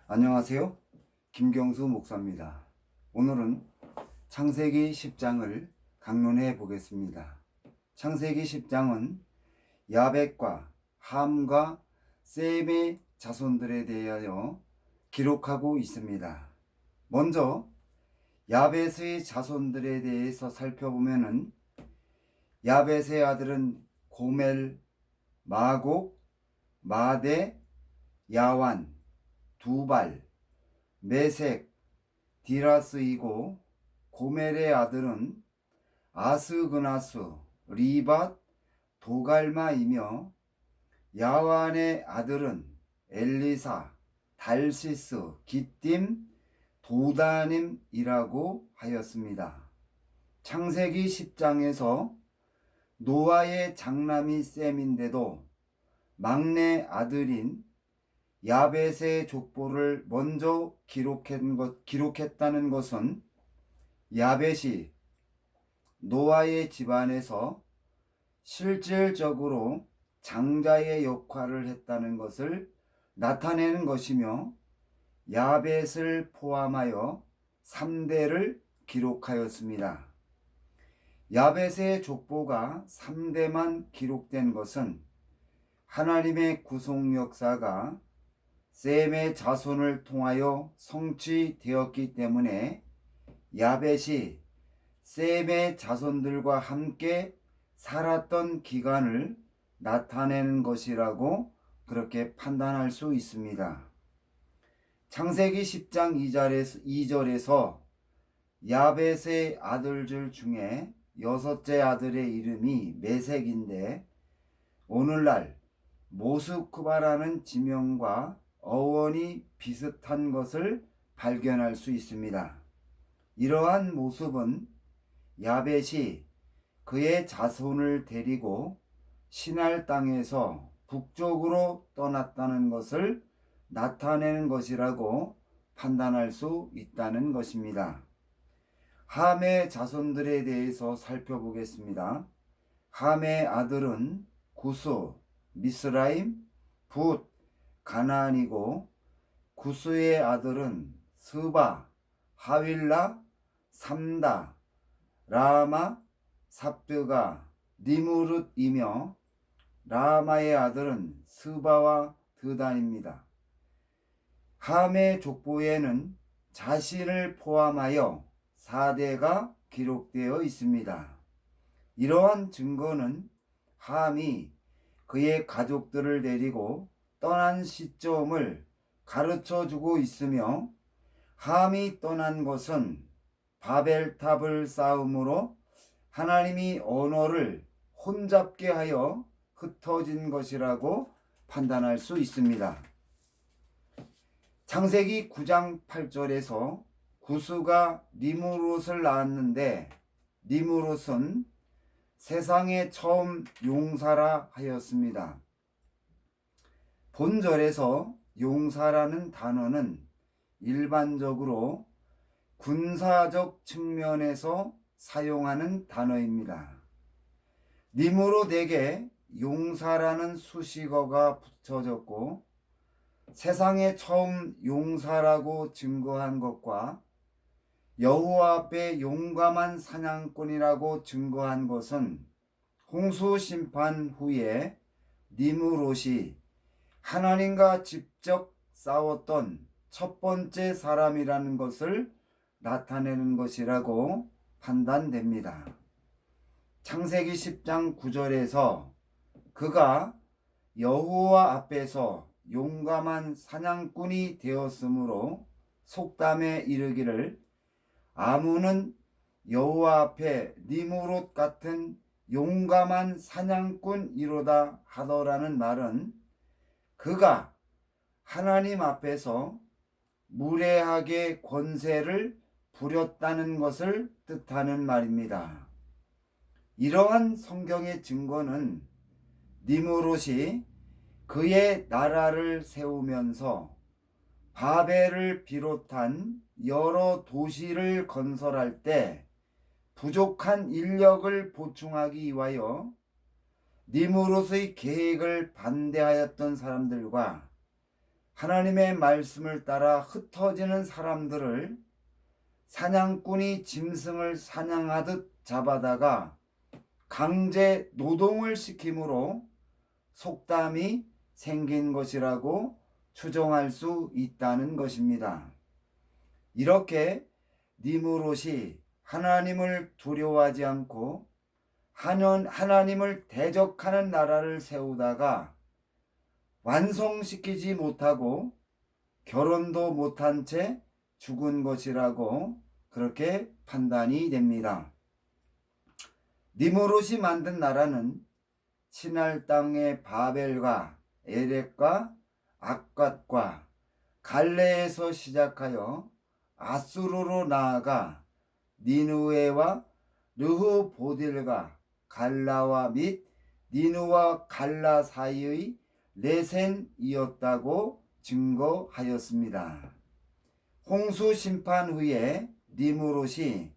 안녕하세요. 김경수 목사입니다. 오늘은 창세기 10장을 강론해 보겠습니다. 창세기 10장은 야벳과 함과 셈의 자손들에 대하여 기록하고 있습니다. 먼저 야벳의 자손들에 대해서 살펴보면은 야벳의 아들은 고멜, 마곡, 마대, 야완, 두발, 메색, 디라스이고, 고멜의 아들은 아스그나스, 리밧, 도갈마이며, 야완의 아들은 엘리사, 달시스, 기띔, 도다님이라고 하였습니다. 창세기 10장에서 노아의 장남이 셈인데도 막내 아들인 야벳의 족보를 먼저 기록했다는 것은 야벳이 노아의 집안에서 실질적으로 장자의 역할을 했다는 것을 나타내는 것이며, 야벳을 포함하여 3대를 기록하였습니다. 야벳의 족보가 3대만 기록된 것은 하나님의 구속 역사가 셈의 자손을 통하여 성취되었기 때문에 야벳이 셈의 자손들과 함께 살았던 기간을 나타내는 것이라고 그렇게 판단할 수 있습니다. 창세기 10장 2절에서 야벳의 아들들 중에 여섯째 아들의 이름이 메색인데, 오늘날 모스크바라는 지명과 어원이 비슷한 것을 발견할 수 있습니다. 이러한 모습은 야벳이 그의 자손을 데리고 시날 땅에서 북쪽으로 떠났다는 것을 나타내는 것이라고 판단할 수 있다는 것입니다. 함의 자손들에 대해서 살펴보겠습니다. 함의 아들은 구스, 미스라임, 붓, 가나안이고, 구스의 아들은 스바, 하윌라, 삼다, 라마, 삽드가, 니무릇이며, 라마의 아들은 스바와 드단입니다. 함의 족보에는 자신을 포함하여 4대가 기록되어 있습니다. 이러한 증거는 함이 그의 가족들을 데리고 떠난 시점을 가르쳐 주고 있으며, 함이 떠난 것은 바벨탑을 쌓음으로 하나님이 언어를 혼잡게 하여 흩어진 것이라고 판단할 수 있습니다. 창세기 9장 8절에서 구스가 니무롯을 낳았는데, 니무롯은 세상에 처음 용사라 하였습니다. 본절에서 용사라는 단어는 일반적으로 군사적 측면에서 사용하는 단어입니다. 니무롯에게 용사라는 수식어가 붙여졌고, 세상에 처음 용사라고 증거한 것과 여호와 앞에 용감한 사냥꾼이라고 증거한 것은 홍수 심판 후에 니무롯이 하나님과 직접 싸웠던 첫 번째 사람이라는 것을 나타내는 것이라고 판단됩니다. 창세기 10장 9절에서 그가 여호와 앞에서 용감한 사냥꾼이 되었으므로 속담에 이르기를, 아무는 여호와 앞에 니무롯 같은 용감한 사냥꾼이로다 하더라는 말은 그가 하나님 앞에서 무례하게 권세를 부렸다는 것을 뜻하는 말입니다. 이러한 성경의 증거는 니무롯이 그의 나라를 세우면서 바벨을 비롯한 여러 도시를 건설할 때 부족한 인력을 보충하기 위하여 니무롯의 계획을 반대하였던 사람들과 하나님의 말씀을 따라 흩어지는 사람들을 사냥꾼이 짐승을 사냥하듯 잡아다가 강제 노동을 시킴으로 속담이 생긴 것이라고 추정할 수 있다는 것입니다. 이렇게 니므롯이 하나님을 두려워하지 않고 하나님을 대적하는 나라를 세우다가 완성시키지 못하고 결혼도 못한 채 죽은 것이라고 그렇게 판단이 됩니다. 니므롯이 만든 나라는 신할 땅의 바벨과 에렉과 악갓과 갈레에서 시작하여 아수르로 나아가 니누에와 르호보딜과 갈라와 및 니누와 갈라 사이의 레센이었다고 증거하였습니다. 홍수 심판 후에 니므롯이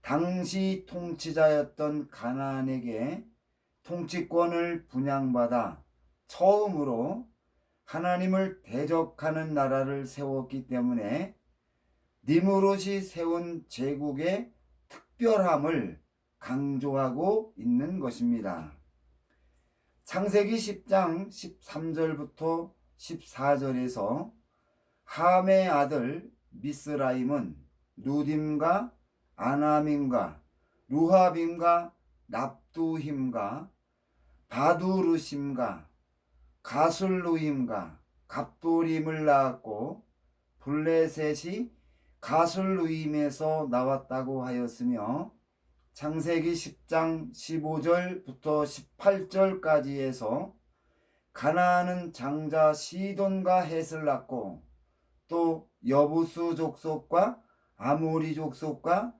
당시 통치자였던 가나안에게 통치권을 분양받아 처음으로 하나님을 대적하는 나라를 세웠기 때문에 니므롯이 세운 제국의 특별함을 강조하고 있는 것입니다. 창세기 10장 13절부터 14절에서 함의 아들 미스라임은 누딤과 아남임과 루합임과 납두힘과 바두르심과 가술루임과 갑도림을 낳았고 블레셋이 가술루임에서 나왔다고 하였으며 창세기 10장 15절부터 18절까지에서 가나안은 장자 시돈과 헷을 낳고 또 여부수 족속과 아모리 족속과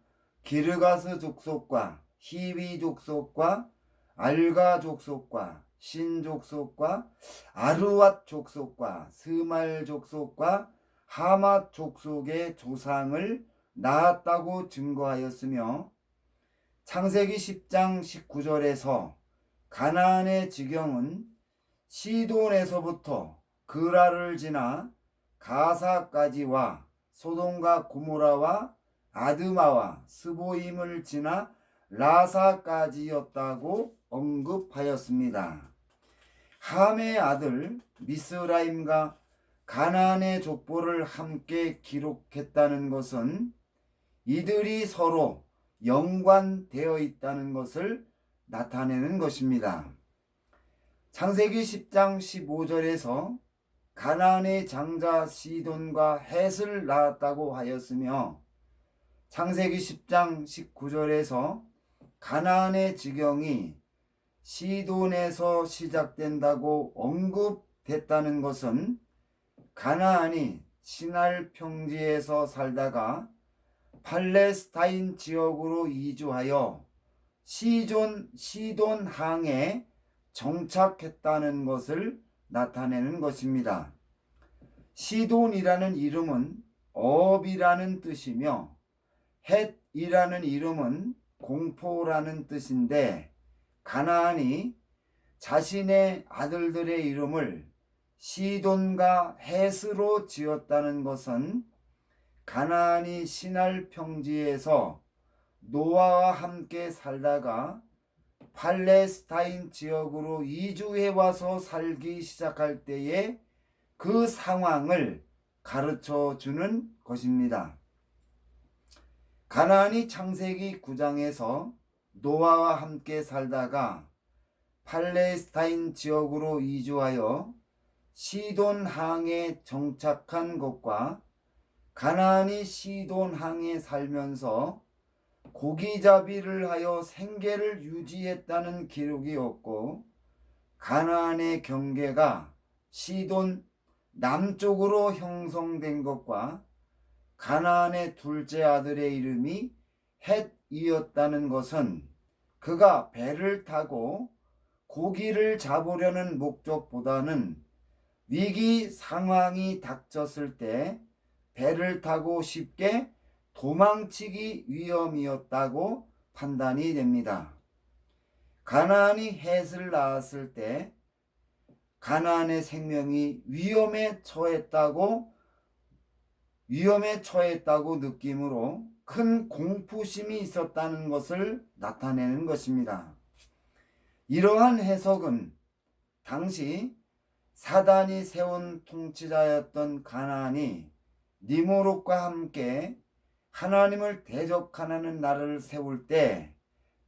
기르가스 족속과 히위 족속과 알가 족속과 신 족속과 아르왓 족속과 스말 족속과 하맛 족속의 조상을 낳았다고 증거하였으며 창세기 10장 19절에서 가나안의 지경은 시돈에서부터 그라를 지나 가사까지와 소돔과 고모라와 아드마와 스보임을 지나 라사까지였다고 언급하였습니다. 함의 아들 미스라임과 가나안의 족보를 함께 기록했다는 것은 이들이 서로 연관되어 있다는 것을 나타내는 것입니다. 창세기 10장 15절에서 가나안의 장자 시돈과 헷을 낳았다고 하였으며 창세기 10장 19절에서 가나안의 지경이 시돈에서 시작된다고 언급됐다는 것은 가나안이 시날 평지에서 살다가 팔레스타인 지역으로 이주하여 시돈 항에 정착했다는 것을 나타내는 것입니다. 시돈이라는 이름은 업이라는 뜻이며 헷이라는 이름은 공포라는 뜻인데 가나안이 자신의 아들들의 이름을 시돈과 헷으로 지었다는 것은 가나안이 시날 평지에서 노아와 함께 살다가 팔레스타인 지역으로 이주해 와서 살기 시작할 때의 그 상황을 가르쳐 주는 것입니다. 가나안이 창세기 9장에서 노아와 함께 살다가 팔레스타인 지역으로 이주하여 시돈 항에 정착한 것과 가나안이 시돈 항에 살면서 고기잡이를 하여 생계를 유지했다는 기록이 없고 가나안의 경계가 시돈 남쪽으로 형성된 것과 가나안의 둘째 아들의 이름이 헷이었다는 것은 그가 배를 타고 고기를 잡으려는 목적보다는 위기 상황이 닥쳤을 때 배를 타고 쉽게 도망치기 위험이었다고 판단이 됩니다. 가나안이 헷을 낳았을 때 가나안의 생명이 위험에 처했다고 느낌으로 큰 공포심이 있었다는 것을 나타내는 것입니다. 이러한 해석은 당시 사단이 세운 통치자였던 가나안이 니무롯과 함께 하나님을 대적하는 나라를 세울 때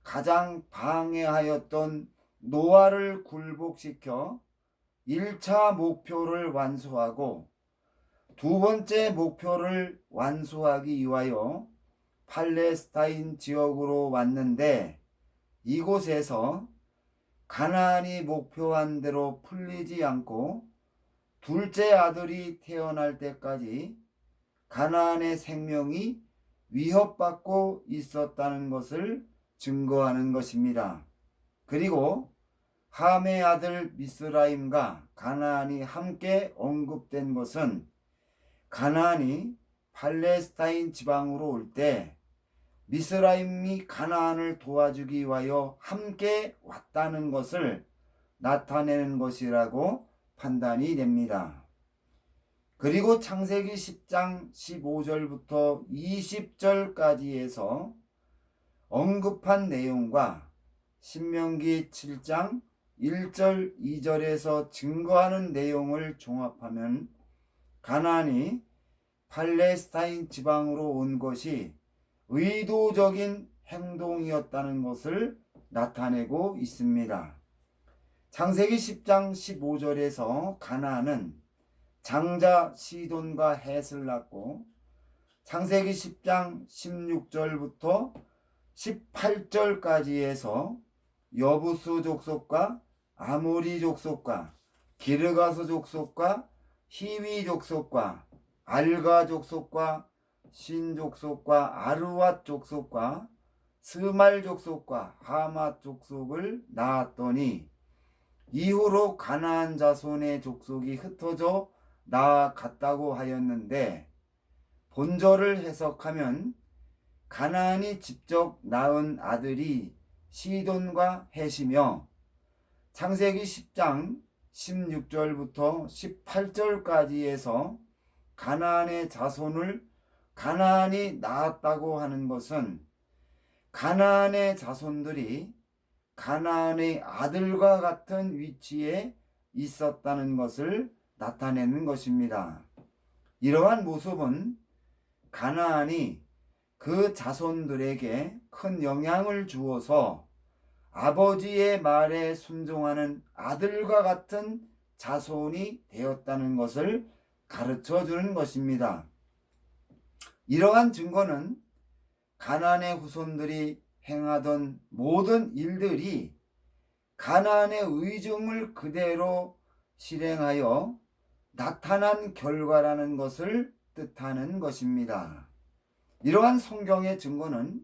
가장 방해하였던 노아를 굴복시켜 1차 목표를 완수하고 두 번째 목표를 완수하기 위하여 팔레스타인 지역으로 왔는데, 이곳에서 가나안이 목표한 대로 풀리지 않고 둘째 아들이 태어날 때까지 가나안의 생명이 위협받고 있었다는 것을 증거하는 것입니다. 그리고 함의 아들 미스라임과 가나안이 함께 언급된 것은 가나안이 팔레스타인 지방으로 올 때 미스라임이 가나안을 도와주기 위하여 함께 왔다는 것을 나타내는 것이라고 판단이 됩니다. 그리고 창세기 10장 15절부터 20절까지에서 언급한 내용과 신명기 7장 1절 2절에서 증거하는 내용을 종합하면 가나안이 팔레스타인 지방으로 온 것이 의도적인 행동이었다는 것을 나타내고 있습니다. 창세기 10장 15절에서 가나안은 장자 시돈과 헷을 낳고, 창세기 10장 16절부터 18절까지에서 여부수 족속과 아모리 족속과 기르가스 족속과 히위 족속과 알가 족속과 신 족속과 아르왓 족속과 스말 족속과 하맛 족속을 낳았더니 이후로 가나안 자손의 족속이 흩어져 나아갔다고 하였는데, 본절을 해석하면 가나안이 직접 낳은 아들이 시돈과 헷이며, 창세기 10장 16절부터 18절까지에서 가나안의 자손을 가나안이 낳았다고 하는 것은 가나안의 자손들이 가나안의 아들과 같은 위치에 있었다는 것을 나타내는 것입니다. 이러한 모습은 가나안이 그 자손들에게 큰 영향을 주어서 아버지의 말에 순종하는 아들과 같은 자손이 되었다는 것을 가르쳐 주는 것입니다. 이러한 증거는 가나안의 후손들이 행하던 모든 일들이 가나안의 의중을 그대로 실행하여 나타난 결과라는 것을 뜻하는 것입니다. 이러한 성경의 증거는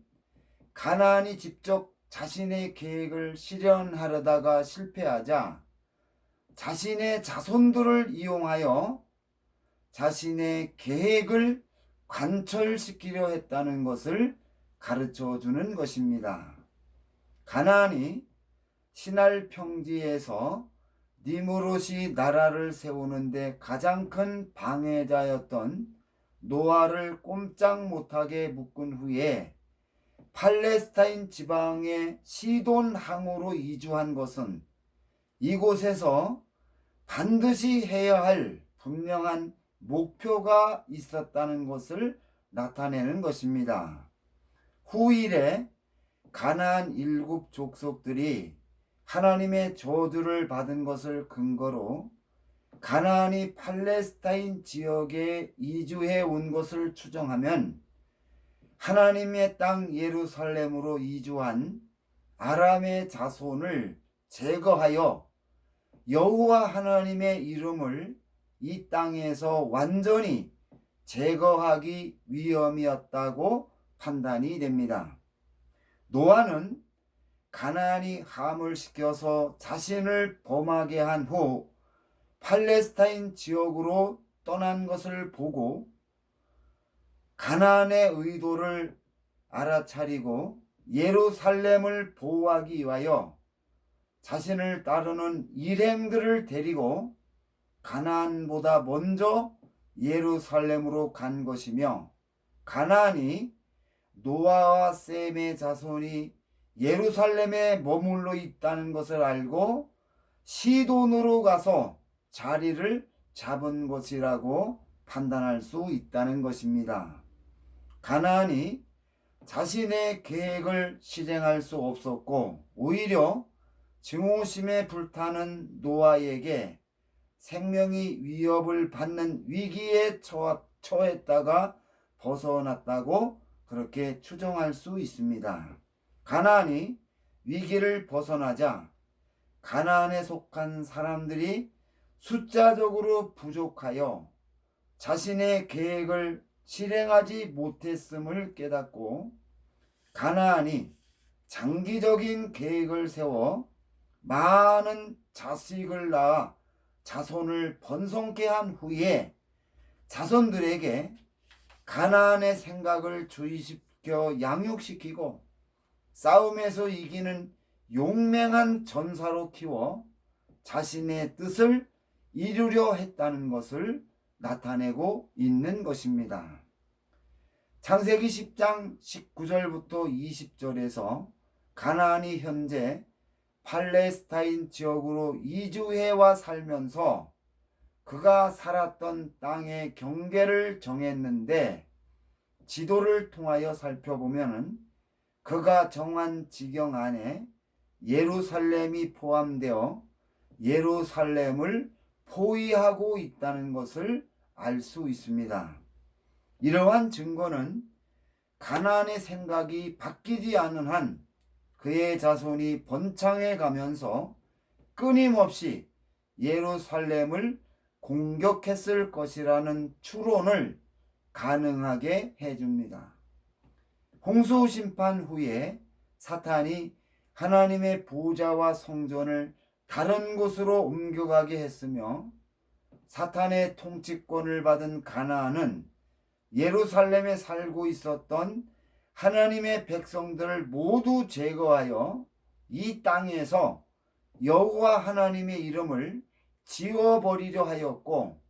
가나안이 직접 자신의 계획을 실현하려다가 실패하자 자신의 자손들을 이용하여 자신의 계획을 관철시키려 했다는 것을 가르쳐 주는 것입니다. 가나안이 시날 평지에서 니무롯이 나라를 세우는데 가장 큰 방해자였던 노아를 꼼짝 못하게 묶은 후에 팔레스타인 지방의 시돈 항으로 이주한 것은 이곳에서 반드시 해야 할 분명한 목표가 있었다는 것을 나타내는 것입니다. 후일에 가나안 7 족속들이 하나님의 저주를 받은 것을 근거로 가나안이 팔레스타인 지역에 이주해 온 것을 추정하면 하나님의 땅 예루살렘으로 이주한 아람의 자손을 제거하여 여호와 하나님의 이름을 이 땅에서 완전히 제거하기 위함이었다고 판단이 됩니다. 노아는 가나안이 함을 시켜서 자신을 범하게 한 후 팔레스타인 지역으로 떠난 것을 보고 가나안의 의도를 알아차리고 예루살렘을 보호하기 위하여 자신을 따르는 일행들을 데리고 가나안보다 먼저 예루살렘으로 간 것이며, 가나안이 노아와 셈의 자손이 예루살렘에 머물러 있다는 것을 알고 시돈으로 가서 자리를 잡은 것이라고 판단할 수 있다는 것입니다. 가나안이 자신의 계획을 실행할 수 없었고, 오히려 증오심에 불타는 노아에게 생명이 위협을 받는 위기에 처했다가 벗어났다고 그렇게 추정할 수 있습니다. 가나안이 위기를 벗어나자 가나안에 속한 사람들이 숫자적으로 부족하여 자신의 계획을 실행하지 못했음을 깨닫고, 가나안이 장기적인 계획을 세워 많은 자식을 낳아 자손을 번성케 한 후에 자손들에게 가나안의 생각을 주입시켜 양육시키고 싸움에서 이기는 용맹한 전사로 키워 자신의 뜻을 이루려 했다는 것을 나타내고 있는 것입니다. 창세기 10장 19절부터 20절에서 가나안이 현재 팔레스타인 지역으로 이주해와 살면서 그가 살았던 땅의 경계를 정했는데, 지도를 통하여 살펴보면 그가 정한 지경 안에 예루살렘이 포함되어 예루살렘을 포위하고 있다는 것을 알 수 있습니다. 이러한 증거는 가나안의 생각이 바뀌지 않은 한 그의 자손이 번창해 가면서 끊임없이 예루살렘을 공격했을 것이라는 추론을 가능하게 해줍니다. 홍수 심판 후에 사탄이 하나님의 보좌와 성전을 다른 곳으로 옮겨가게 했으며, 사탄의 통치권을 받은 가나안은 예루살렘에 살고 있었던 하나님의 백성들을 모두 제거하여 이 땅에서 여호와 하나님의 이름을 지워버리려 하였고,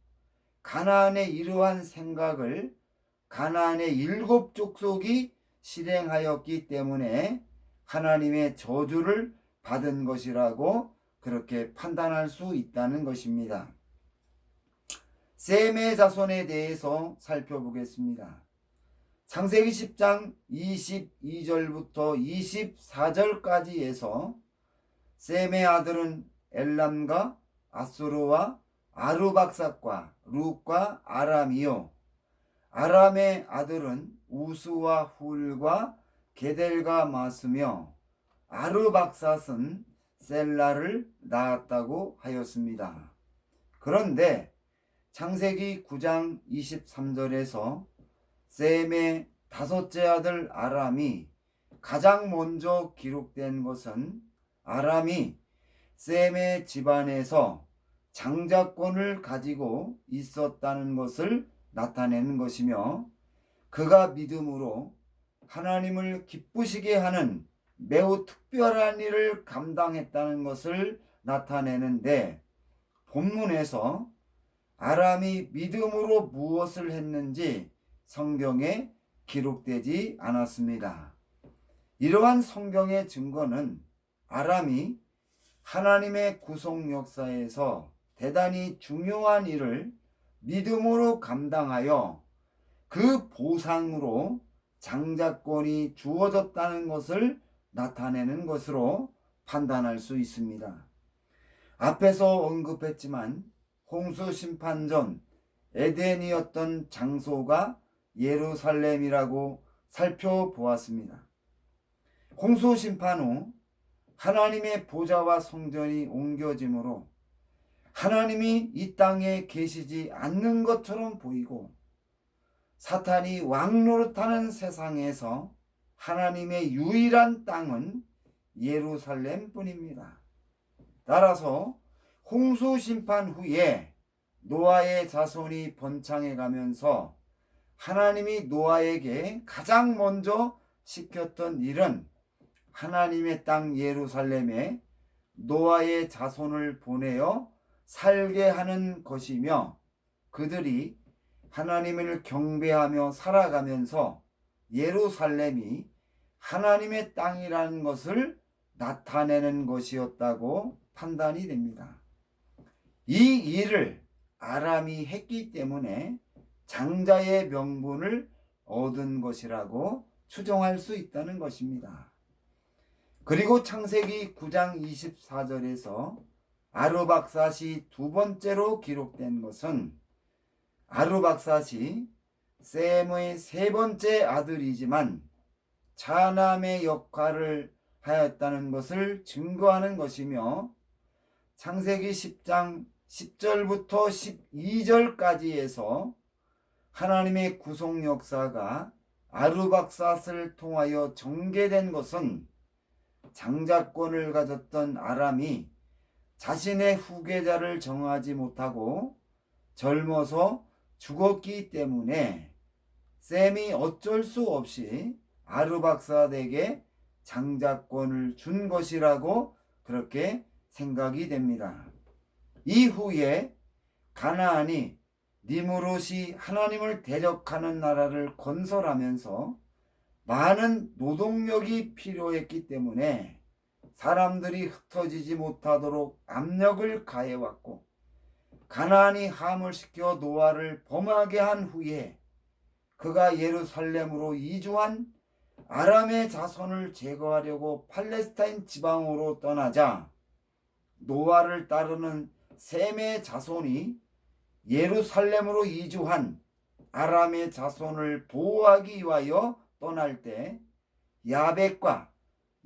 가나안의 이러한 생각을 가나안의 7 족속이 실행하였기 때문에 하나님의 저주를 받은 것이라고 그렇게 판단할 수 있다는 것입니다. 셈의 자손에 대해서 살펴보겠습니다. 창세기 10장 22절부터 24절까지에서 셈의 아들은 엘람과 아수르와 아르박삭과 룻과 아람이요, 아람의 아들은 우스와 훌과 게델과 마스며, 아르박삿은 셀라를 낳았다고 하였습니다. 그런데 창세기 9장 23절에서 셈의 5째 아들 아람이 가장 먼저 기록된 것은 아람이 셈의 집안에서 장자권을 가지고 있었다는 것을 나타내는 것이며, 그가 믿음으로 하나님을 기쁘시게 하는 매우 특별한 일을 감당했다는 것을 나타내는데, 본문에서 아람이 믿음으로 무엇을 했는지 성경에 기록되지 않았습니다. 이러한 성경의 증거는 아람이 하나님의 구속 역사에서 대단히 중요한 일을 믿음으로 감당하여 그 보상으로 장자권이 주어졌다는 것을 나타내는 것으로 판단할 수 있습니다. 앞에서 언급했지만 홍수 심판 전 에덴이었던 장소가 예루살렘이라고 살펴보았습니다. 홍수 심판 후 하나님의 보좌와 성전이 옮겨짐으로 하나님이 이 땅에 계시지 않는 것처럼 보이고, 사탄이 왕노릇하는 세상에서 하나님의 유일한 땅은 예루살렘뿐입니다. 따라서 홍수 심판 후에 노아의 자손이 번창해 가면서 하나님이 노아에게 가장 먼저 시켰던 일은 하나님의 땅 예루살렘에 노아의 자손을 보내어 살게 하는 것이며 그들이 하나님을 경배하며 살아가면서 예루살렘이 하나님의 땅이라는 것을 나타내는 것이었다고 판단이 됩니다. 이 일을 아람이 했기 때문에 장자의 명분을 얻은 것이라고 추정할 수 있다는 것입니다. 그리고 창세기 9장 24절에서 아르박삿이 두 번째로 기록된 것은 아르박삿이 셈의 세 번째 아들이지만 차남의 역할을 하였다는 것을 증거하는 것이며 창세기 10장 10절부터 12절까지에서 하나님의 구속 역사가 아르박삿을 통하여 전개된 것은 장자권을 가졌던 아람이 자신의 후계자를 정하지 못하고 젊어서 죽었기 때문에 셈이 어쩔 수 없이 아르박삿에게 장자권을 준 것이라고 그렇게 생각이 됩니다. 이후에 가나안이 니므롯이 하나님을 대적하는 나라를 건설하면서 많은 노동력이 필요했기 때문에 사람들이 흩어지지 못하도록 압력을 가해왔고 가나안이 함을시켜 노아를 범하게 한 후에 그가 예루살렘으로 이주한 아람의 자손을 제거하려고 팔레스타인 지방으로 떠나자 노아를 따르는 셈의 자손이 예루살렘으로 이주한 아람의 자손을 보호하기 위하여 떠날 때 야벳과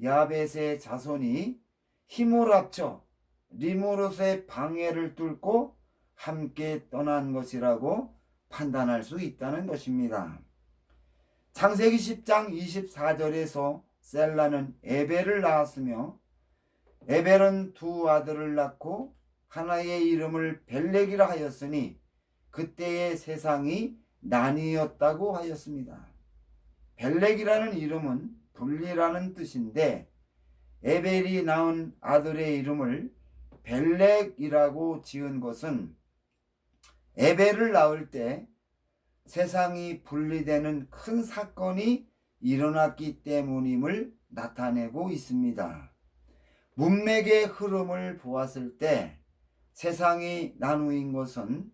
야벳의 자손이 힘을 합쳐 니므롯의 방해를 뚫고 함께 떠난 것이라고 판단할 수 있다는 것입니다. 창세기 10장 24절에서 셀라는 에벨을 낳았으며 에벨은 두 아들을 낳고 하나의 이름을 벨렉이라 하였으니 그때의 세상이 나뉘었다고 하였습니다. 벨렉이라는 이름은 분리라는 뜻인데 에벨이 낳은 아들의 이름을 벨렉이라고 지은 것은 에벨을 낳을 때 세상이 분리되는 큰 사건이 일어났기 때문임을 나타내고 있습니다. 문맥의 흐름을 보았을 때 세상이 나누인 것은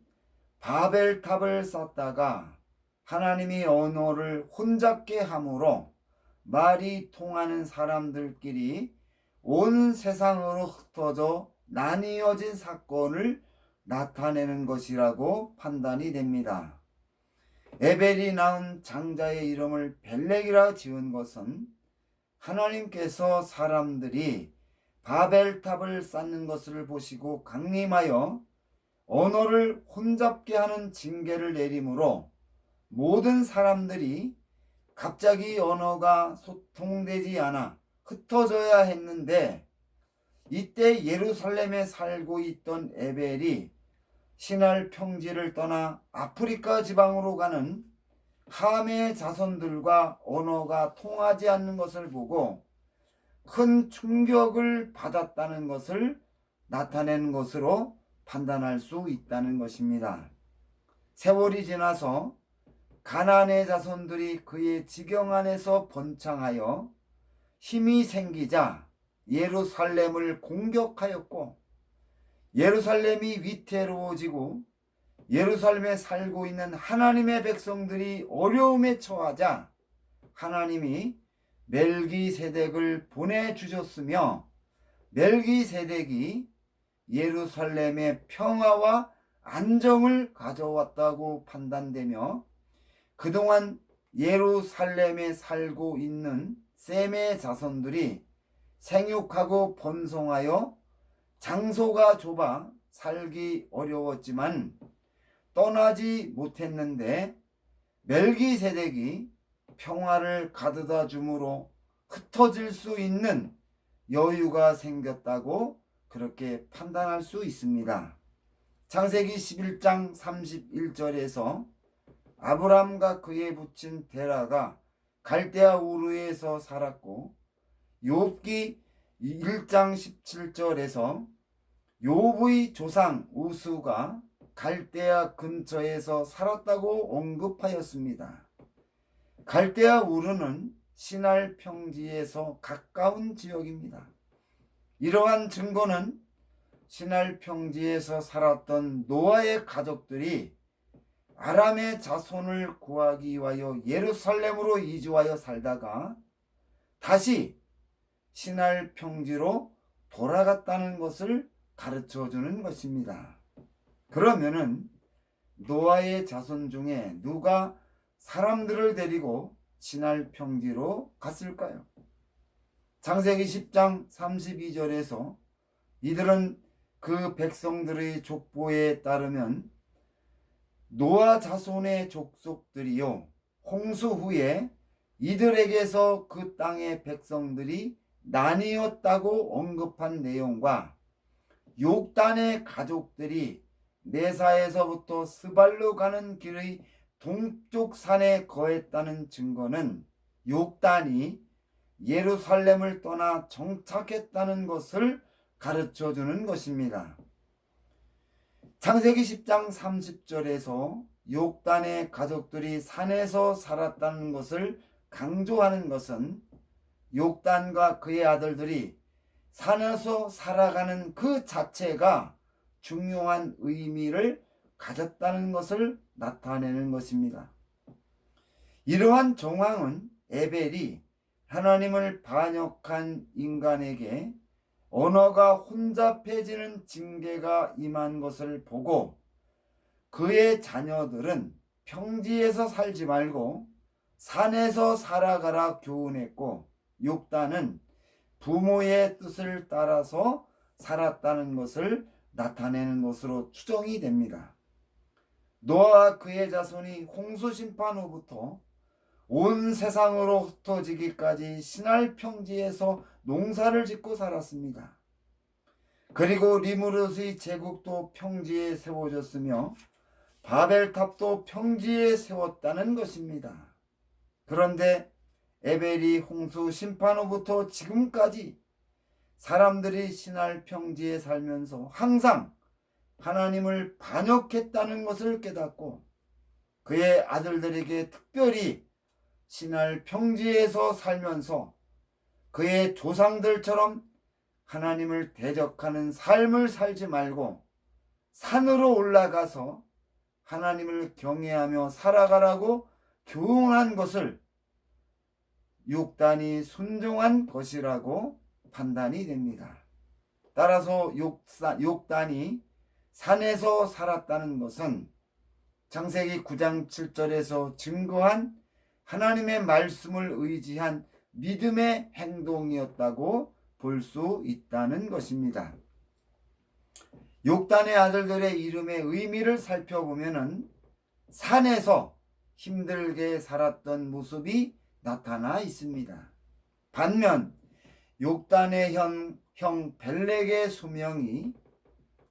바벨탑을 쌓다가 하나님이 언어를 혼잡게 함으로 말이 통하는 사람들끼리 온 세상으로 흩어져 나뉘어진 사건을 나타내는 것이라고 판단이 됩니다. 에벨이 낳은 장자의 이름을 벨렉이라 지은 것은 하나님께서 사람들이 바벨탑을 쌓는 것을 보시고 강림하여 언어를 혼잡게 하는 징계를 내림으로 모든 사람들이 갑자기 언어가 소통되지 않아 흩어져야 했는데 이때 예루살렘에 살고 있던 에벨이 신할 평지를 떠나 아프리카 지방으로 가는 함의 자손들과 언어가 통하지 않는 것을 보고 큰 충격을 받았다는 것을 나타낸 것으로 판단할 수 있다는 것입니다. 세월이 지나서 가나안의 자손들이 그의 지경 안에서 번창하여 힘이 생기자 예루살렘을 공격하였고 예루살렘이 위태로워지고 예루살렘에 살고 있는 하나님의 백성들이 어려움에 처하자 하나님이 멜기세덱을 보내주셨으며 멜기세덱이 예루살렘의 평화와 안정을 가져왔다고 판단되며 그동안 예루살렘에 살고 있는 셈의 자손들이 생육하고 번성하여 장소가 좁아 살기 어려웠지만 떠나지 못했는데 멜기세덱이 평화를 가져다 주므로 흩어질 수 있는 여유가 생겼다고 그렇게 판단할 수 있습니다. 창세기 11장 31절에서 아브람과 그의 부친 데라가 갈대아 우르에서 살았고 욥기 1장 17절에서 욥의 조상 우수가 갈대아 근처에서 살았다고 언급하였습니다. 갈대아 우르는 시날 평지에서 가까운 지역입니다. 이러한 증거는 시날 평지에서 살았던 노아의 가족들이 아람의 자손을 구하기 위하여 예루살렘으로 이주하여 살다가 다시 시날 평지로 돌아갔다는 것을 가르쳐 주는 것입니다. 그러면은 노아의 자손 중에 누가 사람들을 데리고 시날 평지로 갔을까요? 창세기 10장 32절에서 이들은 그 백성들의 족보에 따르면 노아 자손의 족속들이요 홍수 후에 이들에게서 그 땅의 백성들이 나뉘었다고 언급한 내용과 욕단의 가족들이 네사에서부터 스발로 가는 길의 동쪽 산에 거했다는 증거는 욕단이 예루살렘을 떠나 정착했다는 것을 가르쳐 주는 것입니다. 창세기 10장 30절에서 욕단의 가족들이 산에서 살았다는 것을 강조하는 것은 욕단과 그의 아들들이 산에서 살아가는 그 자체가 중요한 의미를 가졌다는 것을 나타내는 것입니다. 이러한 정황은 에벨이 하나님을 반역한 인간에게 언어가 혼잡해지는 징계가 임한 것을 보고 그의 자녀들은 평지에서 살지 말고 산에서 살아가라 교훈했고 욕단은 부모의 뜻을 따라서 살았다는 것을 나타내는 것으로 추정이 됩니다. 노아와 그의 자손이 홍수 심판 후부터 온 세상으로 흩어지기까지 시날 평지에서 농사를 짓고 살았습니다. 그리고 리무르스의 제국도 평지에 세워졌으며 바벨탑도 평지에 세웠다는 것입니다. 그런데 에벨이 홍수 심판 후부터 지금까지 사람들이 시날 평지에 살면서 항상 하나님을 반역했다는 것을 깨닫고 그의 아들들에게 특별히 시날 평지에서 살면서 그의 조상들처럼 하나님을 대적하는 삶을 살지 말고 산으로 올라가서 하나님을 경외하며 살아가라고 교훈한 것을 욕단이 순종한 것이라고 판단이 됩니다. 따라서 욕단이 산에서 살았다는 것은 창세기 9장 7절에서 증거한 하나님의 말씀을 의지한 믿음의 행동이었다고 볼 수 있다는 것입니다. 욕단의 아들들의 이름의 의미를 살펴보면 산에서 힘들게 살았던 모습이 나타나 있습니다. 반면 욕단의 형 벨렉의 수명이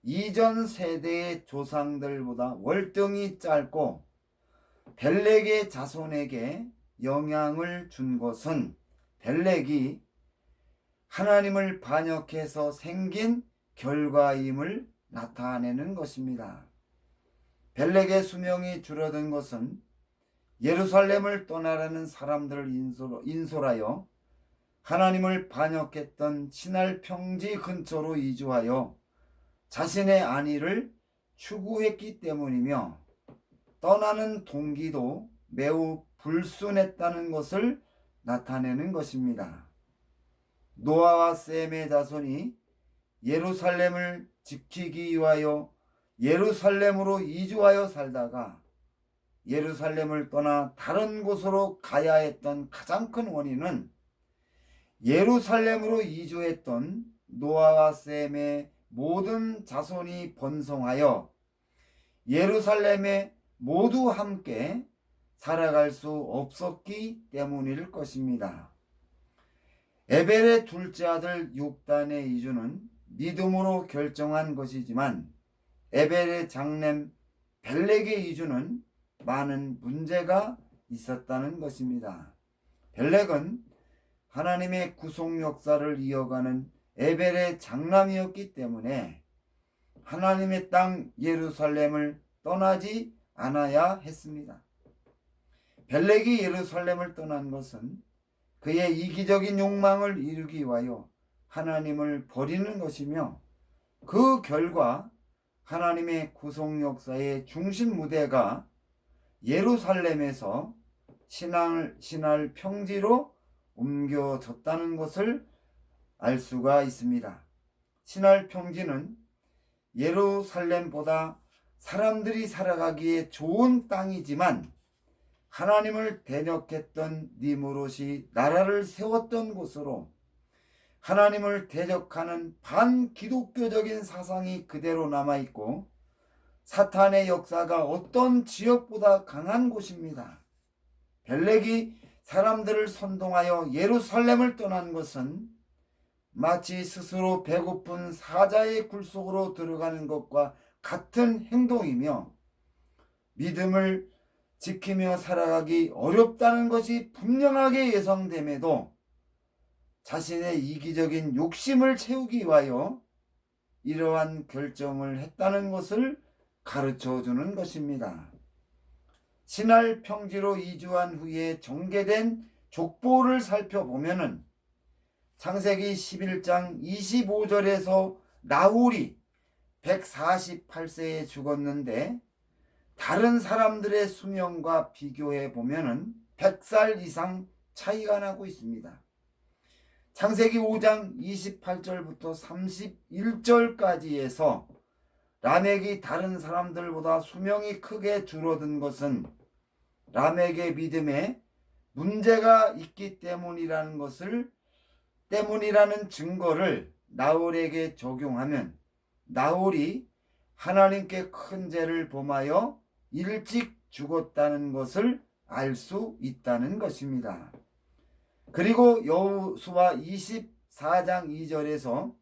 이전 세대의 조상들보다 월등히 짧고 벨렉의 자손에게 영향을 준 것은 벨렉이 하나님을 반역해서 생긴 결과임을 나타내는 것입니다. 벨렉의 수명이 줄어든 것은 예루살렘을 떠나라는 사람들을 인솔하여 하나님을 반역했던 시날 평지 근처로 이주하여 자신의 안위를 추구했기 때문이며 떠나는 동기도 매우 불순했다는 것을 나타내는 것입니다. 노아와 셈의 자손이 예루살렘을 지키기 위하여 예루살렘으로 이주하여 살다가 예루살렘을 떠나 다른 곳으로 가야 했던 가장 큰 원인은 예루살렘으로 이주했던 노아와 셈의 모든 자손이 번성하여 예루살렘에 모두 함께 살아갈 수 없었기 때문일 것입니다. 에벨의 둘째 아들 욕단의 이주는 믿음으로 결정한 것이지만 에벨의 장남 벨렉의 이주는 많은 문제가 있었다는 것입니다. 벨렉은 하나님의 구속 역사를 이어가는 에벨의 장남이었기 때문에 하나님의 땅 예루살렘을 떠나지 않아야 했습니다. 벨렉이 예루살렘을 떠난 것은 그의 이기적인 욕망을 이루기 위하여 하나님을 버리는 것이며, 그 결과 하나님의 구속 역사의 중심 무대가 예루살렘에서 신할 평지로 옮겨졌다는 것을 알 수가 있습니다. 신할 평지는 예루살렘보다 사람들이 살아가기에 좋은 땅이지만 하나님을 대적했던 니므롯이 나라를 세웠던 곳으로 하나님을 대적하는 반기독교적인 사상이 그대로 남아있고 사탄의 역사가 어떤 지역보다 강한 곳입니다. 벨렉이 사람들을 선동하여 예루살렘을 떠난 것은 마치 스스로 배고픈 사자의 굴속으로 들어가는 것과 같은 행동이며, 믿음을 지키며 살아가기 어렵다는 것이 분명하게 예상됨에도 자신의 이기적인 욕심을 채우기 위하여 이러한 결정을 했다는 것을 가르쳐 주는 것입니다. 신할 평지로 이주한 후에 전개된 족보를 살펴보면은 창세기 11장 25절에서 나홀이 148세에 죽었는데 다른 사람들의 수명과 비교해 보면은 100살 이상 차이가 나고 있습니다. 창세기 5장 28절부터 31절까지에서 라멕이 다른 사람들보다 수명이 크게 줄어든 것은 라멕의 믿음에 문제가 있기 때문이라는 증거를 나홀에게 적용하면 나홀이 하나님께 큰 죄를 범하여 일찍 죽었다는 것을 알 수 있다는 것입니다. 그리고 여호수아 24장 2절에서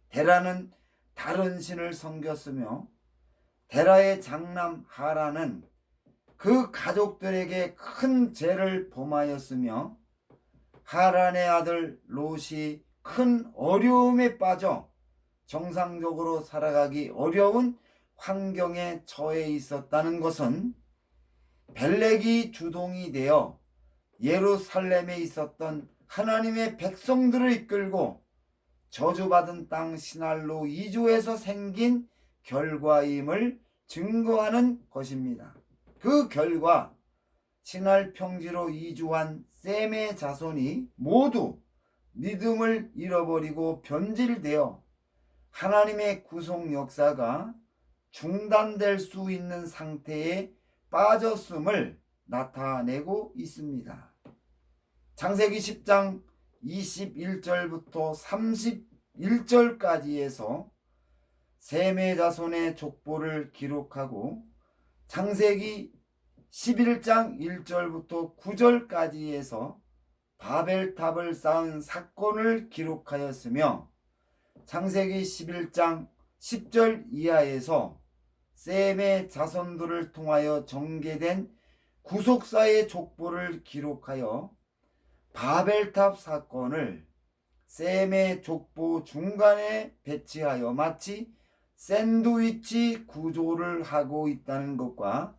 데라는 다른 신을 섬겼으며 데라의 장남 하라는 그 가족들에게 큰 죄를 범하였으며 하란의 아들 롯이 큰 어려움에 빠져 정상적으로 살아가기 어려운 환경에 처해 있었다는 것은 벨렉이 주동이 되어 예루살렘에 있었던 하나님의 백성들을 이끌고 저주받은 땅 신할로 이주해서 생긴 결과임을 증거하는 것입니다. 그 결과 신할 평지로 이주한 셈의 자손이 모두 믿음을 잃어버리고 변질되어 하나님의 구속 역사가 중단될 수 있는 상태에 빠졌음을 나타내고 있습니다. 창세기 10장 21절부터 31절까지에서 셈의 자손의 족보를 기록하고 창세기 11장 1절부터 9절까지에서 바벨탑을 쌓은 사건을 기록하였으며 창세기 11장 10절 이하에서 셈의 자손들을 통하여 전개된 구속사의 족보를 기록하여 바벨탑 사건을 셈의 족보 중간에 배치하여 마치 샌드위치 구조를 하고 있다는 것과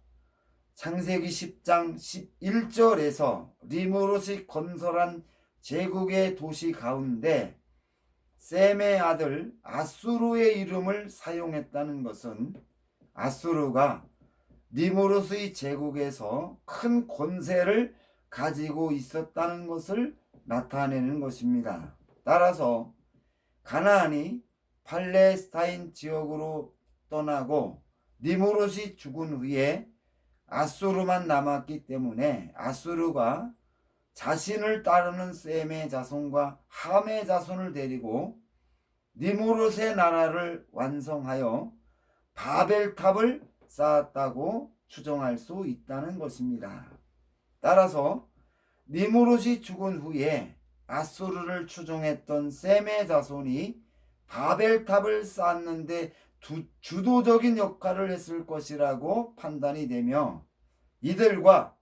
창세기 10장 11절에서 니므롯이 건설한 제국의 도시 가운데 셈의 아들 아수르의 이름을 사용했다는 것은 아수르가 니므롯의 제국에서 큰 권세를 가지고 있었다는 것을 나타내는 것입니다. 따라서 가나안이 팔레스타인 지역으로 떠나고 니므롯이 죽은 후에 아수르만 남았기 때문에 아수르가 자신을 따르는 셈의 자손과 함의 자손을 데리고 니므롯의 나라를 완성하여 바벨탑을 쌓았다고 추정할 수 있다는 것입니다. 따라서 니므롯이 죽은 후에 아수르를 추종했던 셈의 자손이 바벨탑을 쌓았는데 주도적인 역할을 했을 것이라고 판단이 되며 이들과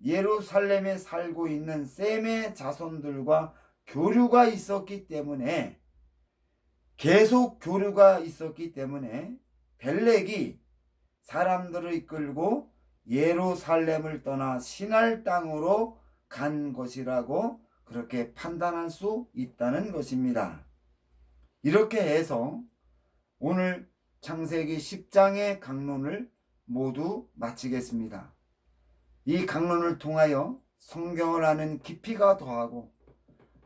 예루살렘에 살고 있는 셈의 자손들과 교류가 있었기 때문에 계속 교류가 있었기 때문에 벨렉이 사람들을 이끌고 예루살렘을 떠나 신할 땅으로 간 것이라고 그렇게 판단할 수 있다는 것입니다. 이렇게 해서 오늘 창세기 10장의 강론을 모두 마치겠습니다. 이 강론을 통하여 성경을 아는 깊이가 더하고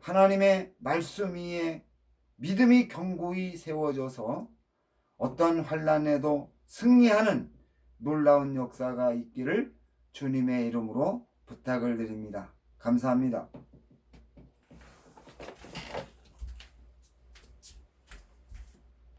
하나님의 말씀 위에 믿음이 견고히 세워져서 어떤 환난에도 승리하는 놀라운 역사가 있기를 주님의 이름으로 부탁을 드립니다. 감사합니다.